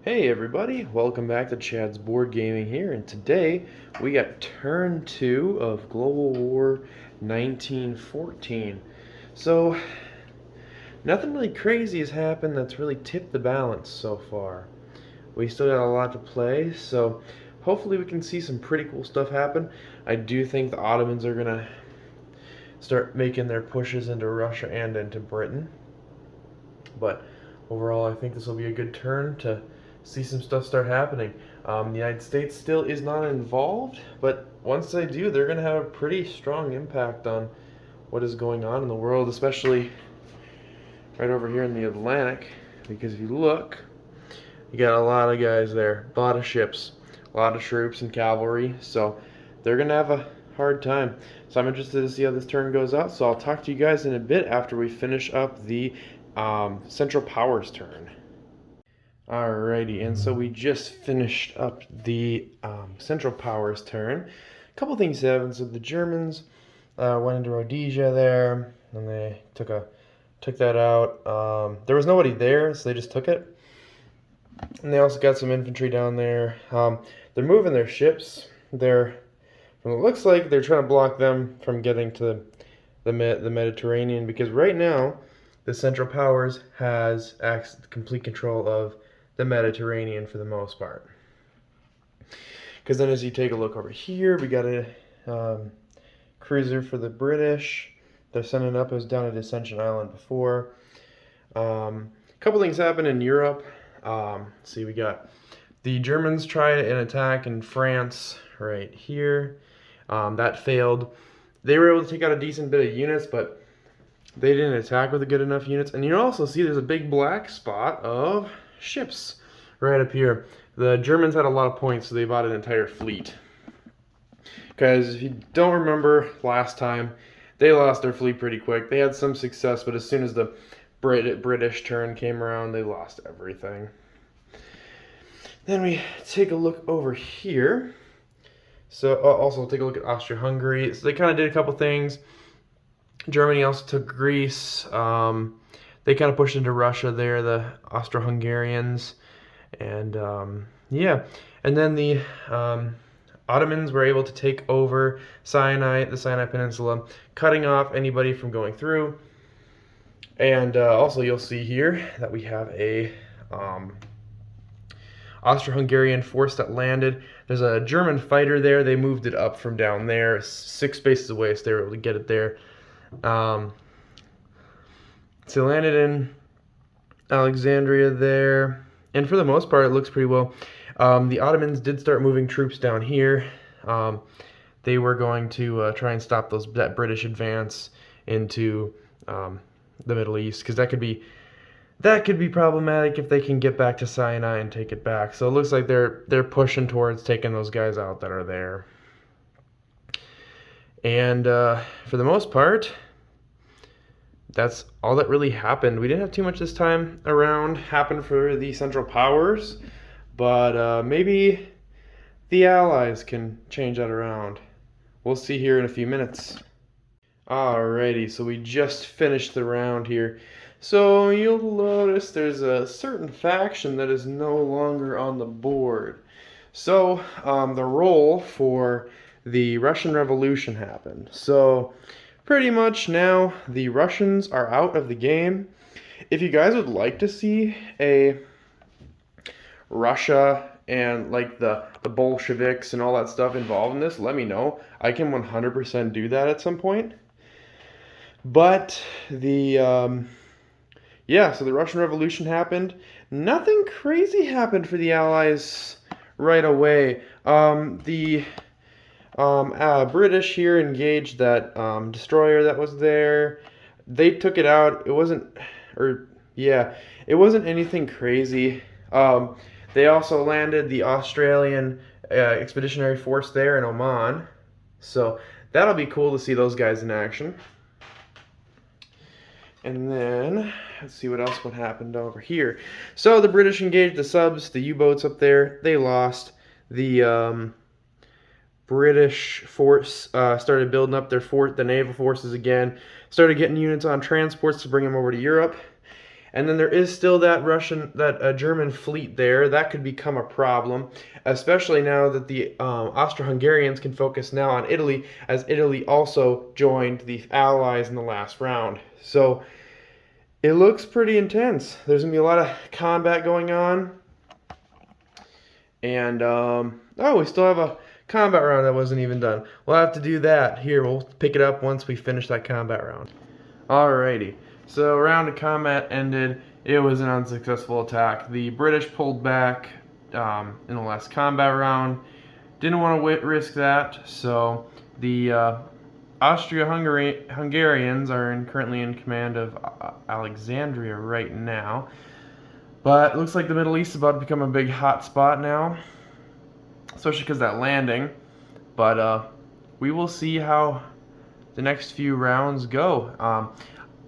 Hey everybody, welcome back to Chad's Board Gaming here, and today we got turn 2 of Global War 1914. So, nothing really crazy has happened that's really tipped the balance so far. We still got a lot to play, so hopefully we can see some pretty cool stuff happen. I do think the Ottomans are gonna start making their pushes into Russia and into Britain, but overall I think this will be a good turn to see some stuff start happening. The United States still is not involved, but once they do, they're going to have a pretty strong impact on what is going on in the world, especially right over here in the Atlantic, because if you look, you got a lot of guys there, a lot of ships, a lot of troops and cavalry, so they're going to have a hard time. So I'm interested to see how this turn goes out, so I'll talk to you guys in a bit after we finish up the Central Powers turn. Alrighty, and so we just finished up the Central Powers turn. A couple things happened. So the Germans went into Rhodesia there, and they took that out. There was nobody there, so they just took it. And they also got some infantry down there. They're moving their ships. From what it looks like, they're trying to block them from getting to the Mediterranean, because right now the Central Powers has complete control of the Mediterranean for the most part. Because then as you take a look over here, we got a cruiser for the British. They're sending up. It was down at Ascension Island before. A couple things happened in Europe. See, we got the Germans tried an attack in France right here. That failed. They were able to take out a decent bit of units, but they didn't attack with a good enough units. And you also see there's a big black spot of ships right up here. The Germans had a lot of points, so they bought an entire fleet. Because if you don't remember last time, they lost their fleet pretty quick. They had some success, but as soon as the British turn came around, they lost everything. Then we take a look over here. So also take a look at Austria-Hungary. So they kind of did a couple things. Germany also took Greece. They kind of pushed into Russia there, the Austro-Hungarians. And yeah, and then the Ottomans were able to take over the Sinai Peninsula, cutting off anybody from going through. And also you'll see here that we have a Austro-Hungarian force that landed. There's a German fighter there. They moved it up from down there, 6 spaces away, so they were able to get it there. So they landed in Alexandria there, and for the most part, it looks pretty well. The Ottomans did start moving troops down here. They were going to try and stop that British advance into the Middle East, because that could be problematic if they can get back to Sinai and take it back. So it looks like they're pushing towards taking those guys out that are there. And for the most part, that's all that really happened. We didn't have too much this time around happen for the Central Powers, but maybe the Allies can change that around. We'll see here in a few minutes. Alrighty, so we just finished the round here. So you'll notice there's a certain faction that is no longer on the board. So the role for the Russian Revolution happened. So pretty much now the Russians are out of the game. If you guys would like to see a Russia and like the Bolsheviks and all that stuff involved in this, let me know. I can 100% do that at some point. But yeah, so the Russian Revolution happened. Nothing crazy happened for the Allies right away. The British here engaged that destroyer that was there. They took it out. It wasn't anything crazy. They also landed the Australian Expeditionary Force there in Oman. So that'll be cool to see those guys in action. And then, let's see what happened over here. So the British engaged the subs, the U-boats up there. They lost. The British force started building up the naval forces again. Started getting units on transports to bring them over to Europe. And then there is still that German fleet there. That could become a problem, especially now that the Austro-Hungarians can focus now on Italy, as Italy also joined the Allies in the last round. So it looks pretty intense. There's going to be a lot of combat going on. And, oh, we still have a combat round that wasn't even done. We'll have to do that. Here, we'll pick it up once we finish that combat round. Alrighty. So, round of combat ended. It was an unsuccessful attack. The British pulled back in the last combat round. Didn't want to risk that, so the Austro-Hungarians are currently in command of Alexandria right now. But it looks like the Middle East is about to become a big hot spot now, especially because of that landing. But we will see how the next few rounds go.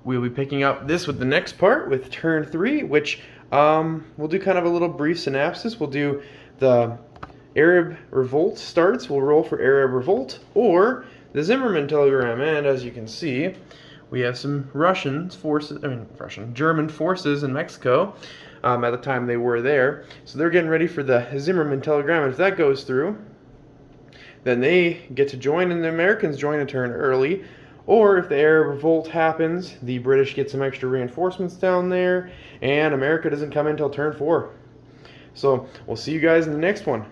We'll be picking up this with the next part with turn 3, which we'll do kind of a little brief synopsis. We'll do the Arab Revolt starts. We'll roll for Arab Revolt or the Zimmermann telegram, and as you can see, we have some German forces in Mexico at the time they were there. So they're getting ready for the Zimmermann telegram. And if that goes through, then they get to join, and the Americans join a turn early. Or if the Arab Revolt happens, the British get some extra reinforcements down there, and America doesn't come in until turn 4. So we'll see you guys in the next one.